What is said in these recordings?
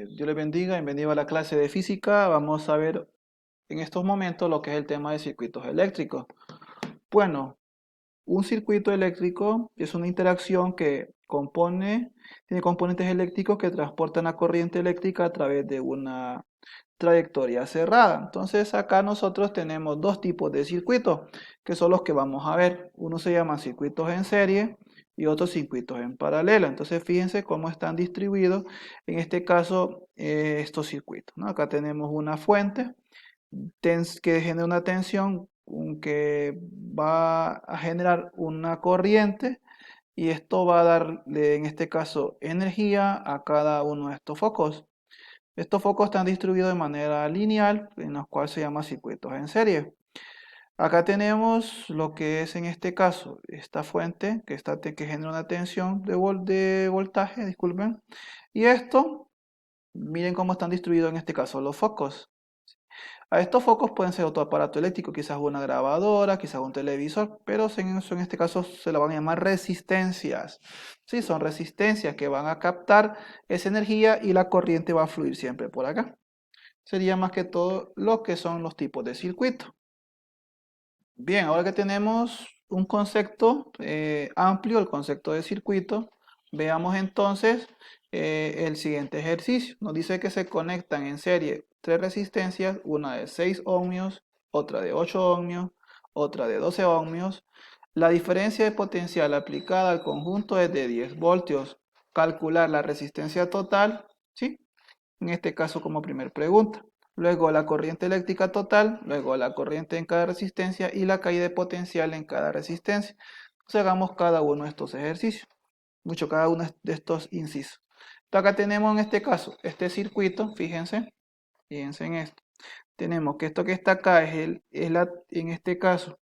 Dios les bendiga, bienvenido a la clase de física. Vamos a ver en estos momentos lo que es el tema de circuitos eléctricos. Bueno, un circuito eléctrico es una interacción que tiene componentes eléctricos que transportan la corriente eléctrica a través de una trayectoria cerrada. Entonces acá nosotros tenemos dos tipos de circuitos, que son los que vamos a ver. Uno se llama circuitos en serie y otros circuitos en paralelo. Entonces fíjense cómo están distribuidos en este caso estos circuitos, ¿no? Acá tenemos una fuente que genera una tensión que va a generar una corriente y esto va a darle en este caso energía a cada uno de estos focos. Estos focos están distribuidos de manera lineal, en los cuales se llama circuitos en serie. Acá tenemos lo que es en este caso esta fuente que genera una tensión de voltaje, disculpen. Y esto, miren cómo están distribuidos en este caso los focos. A estos focos pueden ser otro aparato eléctrico, quizás una grabadora, quizás un televisor, pero en este caso se lo van a llamar resistencias. Sí, son resistencias que van a captar esa energía y la corriente va a fluir siempre por acá. Sería más que todo lo que son los tipos de circuito. Bien, ahora que tenemos un concepto amplio, el concepto de circuito, veamos entonces el siguiente ejercicio. Nos dice que se conectan en serie tres resistencias, una de 6 ohmios, otra de 8 ohmios, otra de 12 ohmios. La diferencia de potencial aplicada al conjunto es de 10 voltios. Calcular la resistencia total, ¿sí? En este caso como primer pregunta. Luego la corriente eléctrica total, luego la corriente en cada resistencia y la caída de potencial en cada resistencia. Entonces hagamos cada uno de estos ejercicios, cada uno de estos incisos. Entonces acá tenemos en este caso, este circuito, fíjense en esto. Tenemos que esto que está acá en este caso,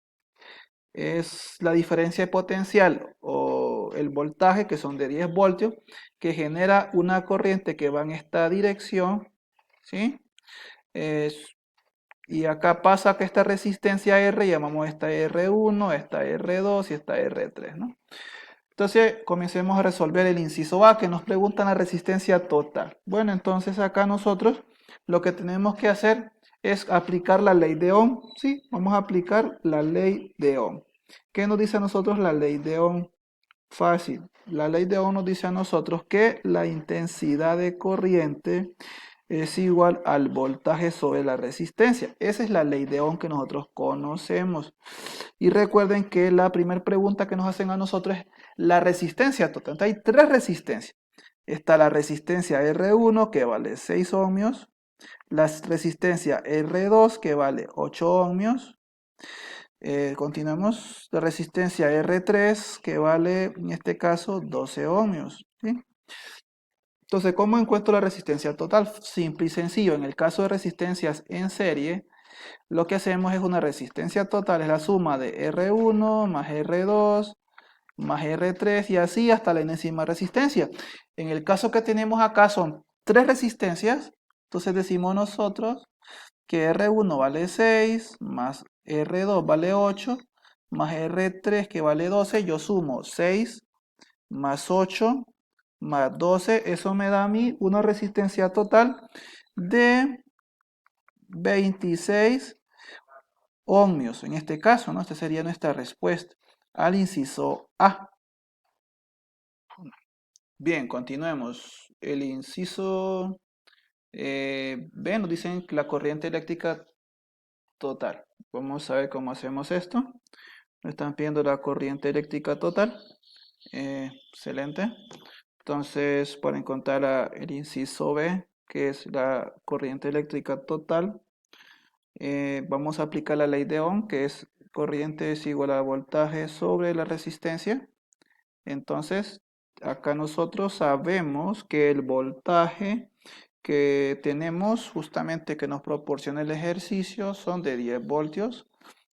es la diferencia de potencial o el voltaje, que son de 10 voltios, que genera una corriente que va en esta dirección, ¿sí? Es- y acá pasa que esta resistencia R, llamamos esta R1, esta R2 y esta R3, ¿no? Entonces, comencemos a resolver el inciso A, que nos preguntan la resistencia total. Bueno, entonces acá nosotros lo que tenemos que hacer es aplicar la ley de Ohm, ¿sí? Vamos a aplicar la ley de Ohm. ¿Qué nos dice a nosotros la ley de Ohm? Fácil. La ley de Ohm nos dice a nosotros que la intensidad de corriente es igual al voltaje sobre la resistencia. Esa es la ley de Ohm que nosotros conocemos. Y recuerden que la primera pregunta que nos hacen a nosotros es la resistencia total. Entonces hay tres resistencias. Está la resistencia R1 que vale 6 ohmios, la resistencia R2 que vale 8 ohmios, continuamos, la resistencia R3 que vale en este caso 12 ohmios, ¿sí? Entonces, ¿cómo encuentro la resistencia total? Simple y sencillo. En el caso de resistencias en serie, lo que hacemos es una resistencia total, es la suma de R1 más R2 más R3 y así hasta la enésima resistencia. En el caso que tenemos acá son tres resistencias, entonces decimos nosotros que R1 vale 6, más R2 vale 8, más R3 que vale 12, yo sumo 6 más 8 más 12, eso me da a mí una resistencia total de 26 ohmios. En este caso, ¿no? Esta sería nuestra respuesta al inciso A. Bien, continuemos. El inciso B nos dicen que la corriente eléctrica total. Vamos a ver cómo hacemos esto. Nos están pidiendo la corriente eléctrica total. Excelente. Entonces, para encontrar el inciso B, que es la corriente eléctrica total, vamos a aplicar la ley de Ohm, que es corriente es igual a voltaje sobre la resistencia. Entonces, acá nosotros sabemos que el voltaje que tenemos justamente que nos proporciona el ejercicio son de 10 voltios.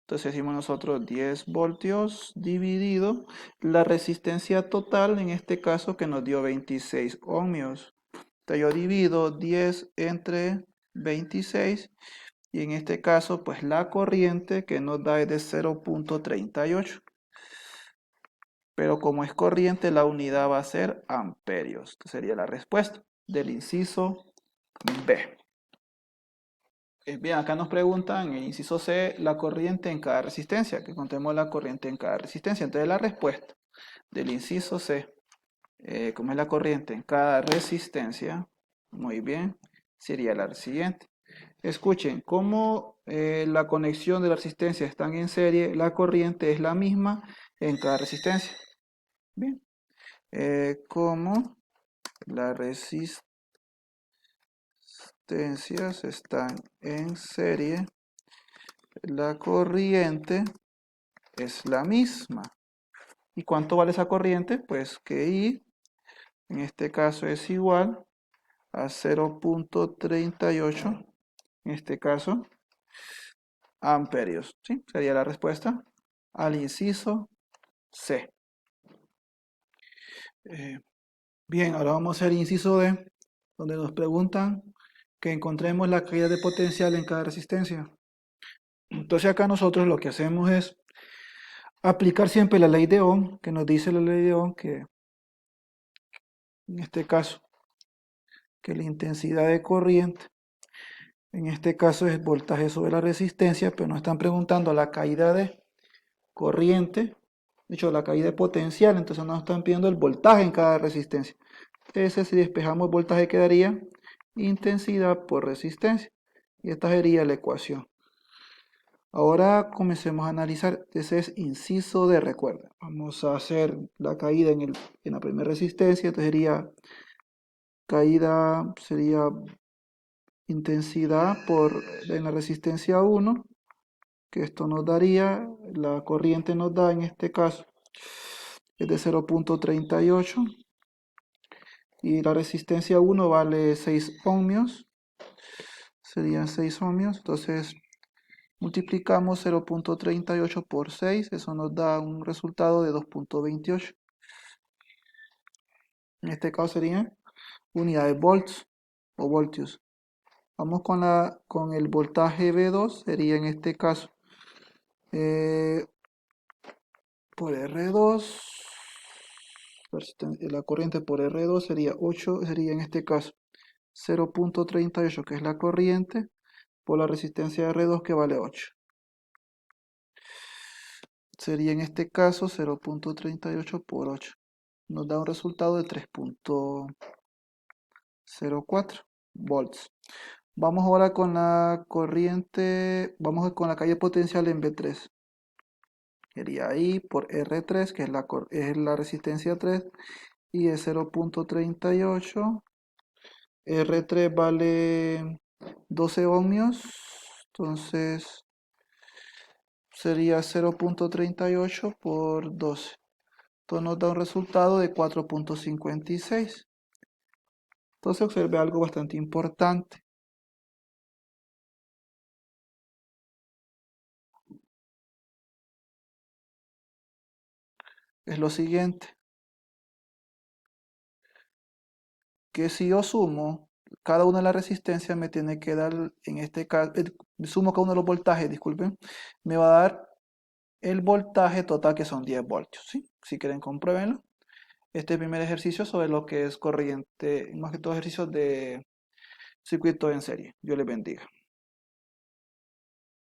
Entonces decimos nosotros 10 voltios dividido la resistencia total, en este caso que nos dio 26 ohmios. Entonces yo divido 10 entre 26 y en este caso pues la corriente que nos da es de 0,38. Pero como es corriente la unidad va a ser amperios. Esta sería la respuesta del inciso B. Bien, acá nos preguntan, en inciso C, la corriente en cada resistencia, que contemos la corriente en cada resistencia. Entonces la respuesta del inciso C, como es la corriente en cada resistencia, muy bien, sería la siguiente. Escuchen, como la conexión de la resistencia están en serie, la corriente es la misma en cada resistencia. Bien, como las resistencias están en serie, la corriente es la misma. ¿Y cuánto vale esa corriente? Pues que I en este caso es igual a 0,38, en este caso, amperios. ¿Sí? Sería la respuesta al inciso C. Bien, ahora vamos a hacer inciso D, donde nos preguntan que encontremos la caída de potencial en cada resistencia. Entonces acá nosotros lo que hacemos es aplicar siempre la ley de Ohm, que nos dice la ley de Ohm que en este caso, que la intensidad de corriente, en este caso es voltaje sobre la resistencia, pero nos están preguntando la caída de corriente, de hecho la caída de potencial, entonces nos están pidiendo el voltaje en cada resistencia. Ese, si despejamos el voltaje, quedaría intensidad por resistencia. Y esta sería la ecuación. Ahora comencemos a analizar. Ese es inciso D, recuerda. Vamos a hacer la caída en la primera resistencia. Entonces sería caída, sería intensidad en la resistencia 1, que esto nos daría, la corriente nos da en este caso, es de 0,38 y la resistencia 1 vale 6 ohmios, serían 6 ohmios, entonces multiplicamos 0,38 por 6, eso nos da un resultado de 2,28. En este caso serían unidades volts o voltios. Vamos con el voltaje V2, sería en este caso por R2, la corriente por R2 sería 8, sería en este caso 0,38, que es la corriente, por la resistencia de R2 que vale 8. Sería en este caso 0,38 por 8. Nos da un resultado de 3,04 volts. Vamos ahora con la corriente, vamos con la calle potencial en V3. Sería I por R3, que es la resistencia 3, y es 0,38. R3 vale 12 ohmios, entonces sería 0,38 por 12. Esto nos da un resultado de 4,56. Entonces observe algo bastante importante. Es lo siguiente, que si yo sumo cada una de las resistencias me tiene que dar, en este caso, sumo cada uno de los voltajes, disculpen, me va a dar el voltaje total que son 10 voltios, ¿sí? Si quieren compruébenlo. Este primer ejercicio sobre lo que es corriente, más que todo ejercicios de circuito en serie. Dios les bendiga.